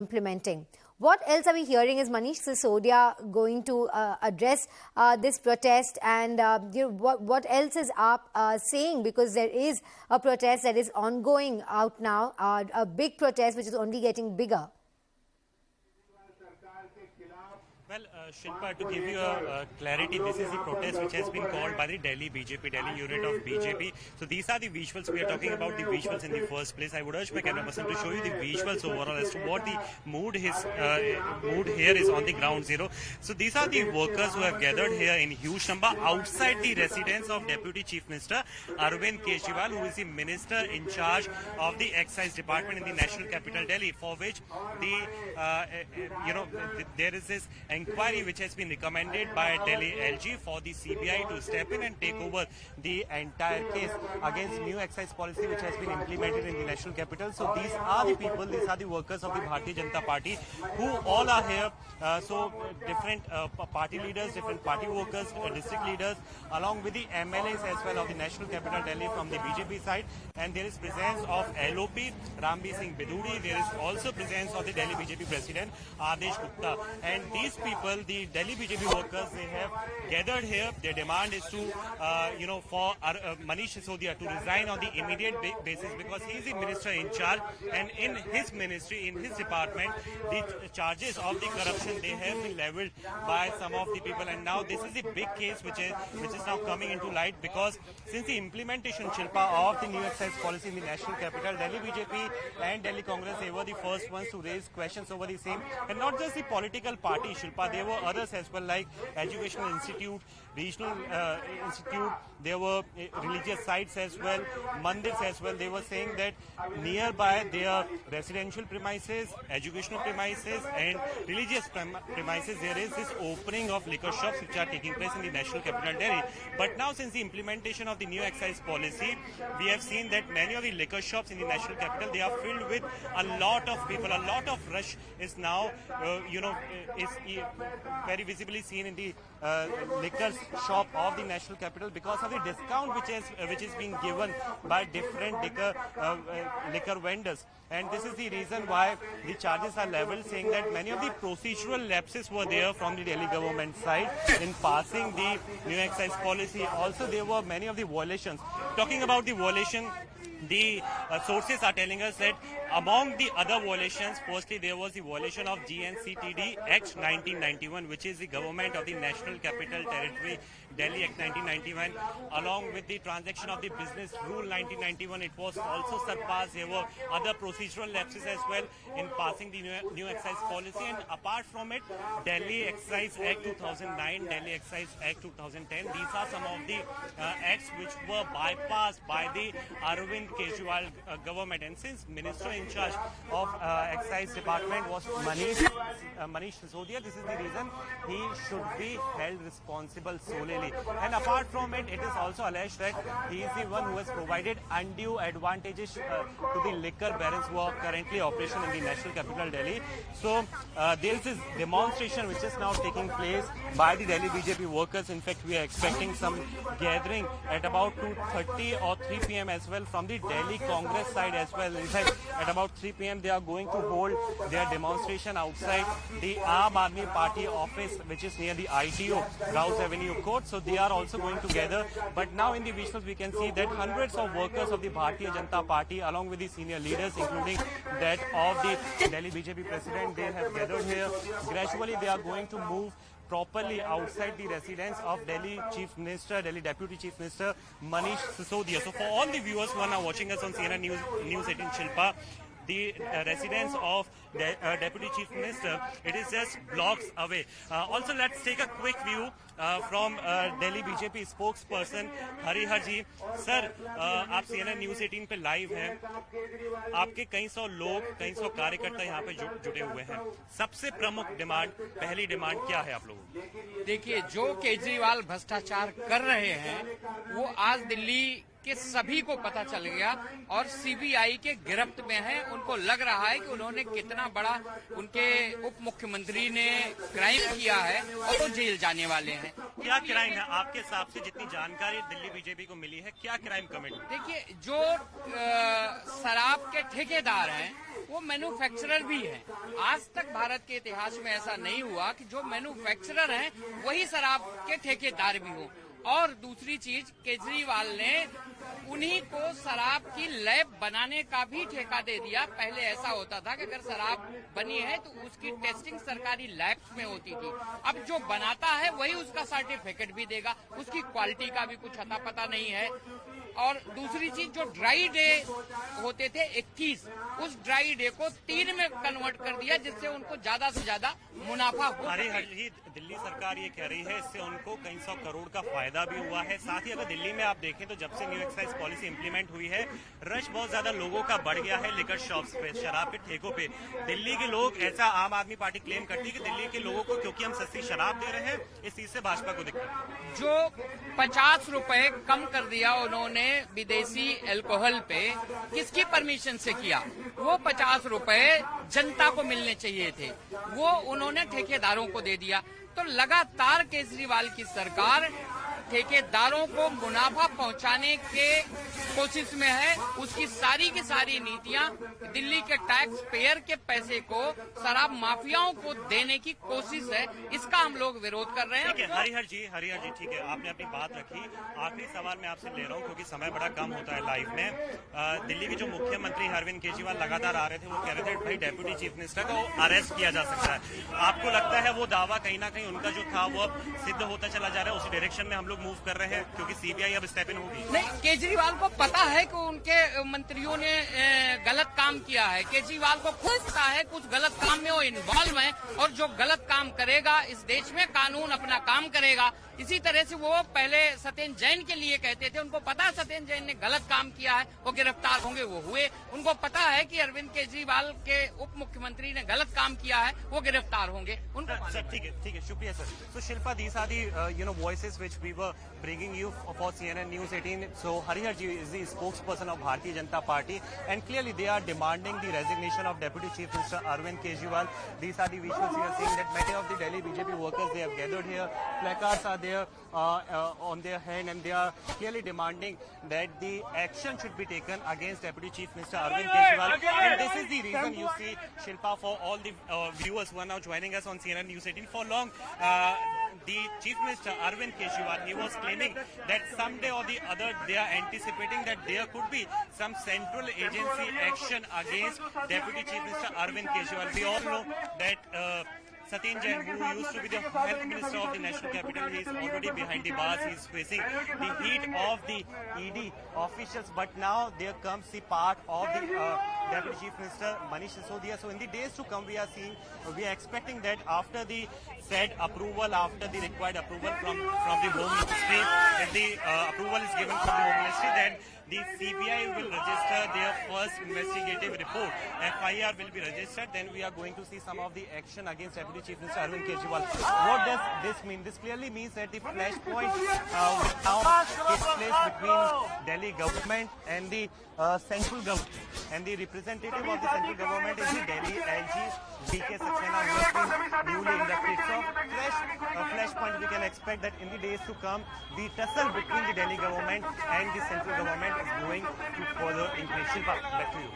implementing. What else are we hearing? Is Manish Sisodia going to address this protest, and what else is AAP saying? Because there is a protest that is ongoing out now, a big protest which is only getting bigger. Well, Shilpa, to give you a clarity, this is the protest which has been called by the Delhi BJP, Delhi unit of BJP. So these are the visuals. We are talking about the visuals in the first place. I would urge my camera person to show you the visuals overall as to what the mood here is on the ground zero. So these are the workers who have gathered here in huge number outside the residence of Deputy Chief Minister Arvind Kejriwal, who is the minister in charge of the Excise Department in the National Capital Delhi, for which there is this inquiry which has been recommended by Delhi LG for the CBI to step in and take over the entire case against new excise policy which has been implemented in the national capital. So these are the people, these are the workers of the Bharatiya Janata Party who all are here. So different party leaders, different party workers, district leaders, along with the MLAs as well of the national capital Delhi from the BJP side. And there is presence of LOP, Rambir Singh Biduri. There is also presence of the Delhi BJP president, Adesh Gupta. And these people, the Delhi BJP workers, they have gathered here. Their demand is to, for Manish Sisodia to resign on the immediate basis, because he is the minister in charge, and in his ministry, in his department, the charges of the corruption, they have been leveled by some of the people. And now this is a big case which is now coming into light, because since the implementation, Shilpa, of the new excise policy in the national capital, Delhi BJP and Delhi Congress, they were the first ones to raise questions over the same. And not just the political party, Shilpa, there were others as well, like Educational Institute, Regional Institute, there were religious sites as well, mandirs as well. They were saying that nearby their residential premises, educational premises and religious premises, there is this opening of liquor shops which are taking place in the national capital Delhi. But now, since the implementation of the new excise policy, we have seen that many of the liquor shops in the national capital, they are filled with a lot of people. A lot of rush is now, is very visibly seen in the liquor shop of the national capital, because of the discount which is being given by different liquor vendors. And this is the reason why the charges are leveled, saying that many of the procedural lapses were there from the Delhi government side in passing the new excise policy. Also, there were many of the violations. Talking about the violation, the sources are telling us that among the other violations, firstly, there was the violation of GNCTD Act 1991, which is the Government of the National Capital Territory Delhi Act 1991, along with the transaction of the Business Rule 1991. It was also surpassed. There were other procedural lapses as well in passing the new excise policy. And apart from it, Delhi Excise Act 2009, Delhi Excise Act 2010, these are some of the acts which were bypassed by the Arvind Kejriwal government. And since Minister in charge of Excise Department was Manish Sisodia, this is the reason he should be held responsible solely. And apart from it, it is also alleged that he is the one who has provided undue advantages to the liquor barons who are currently operational in the national capital Delhi. So there is this demonstration which is now taking place by the Delhi BJP workers. In fact, we are expecting some gathering at about 2:30 or 3 p.m. as well from the Delhi Congress side as well. In fact, at about 3 p.m. they are going to hold their demonstration outside the Aam Aadmi Party office, which is near the ITO, Rouse Avenue Court. So they are also going together. But now in the visuals we can see that hundreds of workers of the Bharatiya Janata Party, along with the senior leaders, including that of the Delhi BJP president, they have gathered here. Gradually they are going to move properly outside the residence of Delhi Deputy Chief Minister Manish Sisodia. So for all the viewers who are now watching us on CNN News 18 Shilpa, the residence of the Deputy Chief Minister, it is just blocks away. Also, let's take a quick view from Delhi BJP spokesperson Harihar ji. Sir, आप CNN News 18 पे live हैं. आपके कई सौ लोग, कई सौ कार्यकर्ता यहाँ पे जुटे हुए हैं. सबसे प्रमुख डिमांड, पहली डिमांड क्या है आप लोगों की? देखिए, जो केजरीवाल भ्रष्टाचार कर रहे हैं वो आज दिल्ली कि सभी को पता चल गया और सीबीआई के गिरफ्त में है। उनको लग रहा है कि उन्होंने कितना बड़ा उनके उप मुख्यमंत्री ने क्राइम किया है और वो जेल जाने वाले हैं। क्या क्राइम है आपके हिसाब से, जितनी जानकारी दिल्ली बीजेपी को मिली है, क्या क्राइम कमिट? देखिए, जो शराब के ठेकेदार हैं वो मैन्युफैक्चरर भी हैं। आज तक भारत के इतिहास में ऐसा नहीं हुआ कि जो मैन्युफैक्चरर हैं वही शराब के ठेकेदार भी हों। और दूसरी चीज, केजरीवाल ने उन्हीं को शराब की लैब बनाने का भी ठेका दे दिया। पहले ऐसा होता था कि अगर शराब बनी है तो उसकी टेस्टिंग सरकारी लैब्स में होती थी। अब जो बनाता है वही उसका सर्टिफिकेट भी देगा, उसकी क्वालिटी का भी कुछ अता पता नहीं है। और दूसरी चीज, जो ड्राई डे होते थे 21, उस ड्राई डे को 3 में कन्वर्ट कर दिया, जिससे उनको ज्यादा से ज्यादा मुनाफा हो। दिल्ली सरकार ये कह रही है इससे उनको कई सौ करोड़ का फायदा भी हुआ है। साथ ही अगर दिल्ली में आप देखें तो जब से न्यू एक्साइज पॉलिसी इंप्लीमेंट हुई है, रश बहुत ज्यादा लोगों का बढ़ गया है लिकर शॉप्स पे, शराब के ठेकों पे। दिल्ली के लोग, ऐसा आम आदमी पार्टी क्लेम करती है कि दिल्ली के लोगों को क्योंकि हम सस्ती शराब दे रहे हैं, इस चीज से भाजपा को दिक्कत। जो 50 रुपए कम कर दिया उन्होंने विदेशी अल्कोहल पे, किसकी परमिशन से किया? वो 50 रुपए जनता को मिलने चाहिए थे, वो उन्होंने ठेकेदारों को दे दिया। तो लगातार केजरीवाल की सरकार ठेकेदारों को मुनाफा पहुंचाने के कोशिश में है। उसकी सारी की सारी नीतियां दिल्ली के टैक्स पेयर के पैसे को शराब माफियाओं को देने की कोशिश है। इसका हम लोग विरोध कर रहे हैं। ठीक है हरिहर जी ठीक है, आपने अपनी बात रखी। आखिरी सवाल मैं आपसे ले रहा हूं क्योंकि समय बड़ा कम होता है लाइव में। दिल्ली के जो मुख्यमंत्री अरविंद केजरीवाल लगातार आ रहे थे, वो कह रहे थे भाई डेप्यूटी चीफ मिनिस्टर को अरेस्ट किया जा सकता है। आपको लगता है वो दावा कहीं ना कहीं उनका जो था वो अब सिद्ध होता चला जा रहा है, उसी डायरेक्शन में हम लोग मूव कर रहे हैं क्योंकि सीबीआई अब स्टेप इन होगी? नहीं, केजरीवाल को पता है कि उनके मंत्रियों ने गलत काम किया है। केजरीवाल को खुद पता है कुछ गलत काम में वो इन्वॉल्व है, और जो गलत काम करेगा इस देश में कानून अपना काम करेगा। इसी तरह से वो पहले सत्येंद्र जैन के लिए कहते थे, उनको पता है सत्येंद्र जैन ने गलत काम किया है, वो गिरफ्तार होंगे, वो हुए। उनको पता है कि अरविंद केजरीवाल के उप मुख्यमंत्री ने गलत काम किया है, वो गिरफ्तार होंगे। उनको ठीक है, शुक्रिया sir. So Shilpa, these are the voices which we were bringing you for CNN News 18. So Harihar ji is the spokesperson of Bharatiya Janata Party, and clearly they are demanding the resignation of Deputy Chief Minister Arvind Kejriwal. These are the visuals you are seeing that many of the Delhi BJP workers, they have gathered here. Placards are there on their hand, and they are clearly demanding that the action should be taken against Deputy Chief Minister Arvind Kejriwal. And this is the reason you see, Shilpa, for all the viewers who are now joining us on CNN News 18, for long the Chief Minister Arvind Kejriwal, he was claiming that someday or the other they are anticipating that there could be some central agency action against Deputy Chief Minister Arvind Kejriwal. We all know that Satinder Jain, who used to be the health minister of the national capital, he is already behind the bars. He is facing the heat of the ED officials. But now there comes the part of the Deputy Chief Minister Manish Sisodia. So in the days to come, we are expecting that after the said approval, after the required approval from the Home Ministry, if the approval is given from the Home Ministry, then the CBI will register their first investigative report. FIR will be registered. Then we are going to see some of the action against Deputy Chief Minister Arvind Kejriwal. What does this mean? This clearly means that the flashpoint will now take place between Delhi government and the central government. And the representative of the central government is the Delhi LG, DK Saxena, who has been newly inducted. So flashpoint, we can expect that in the days to come, the tussle between the Delhi government and the central government is going to further increase. Shilpa, back to you.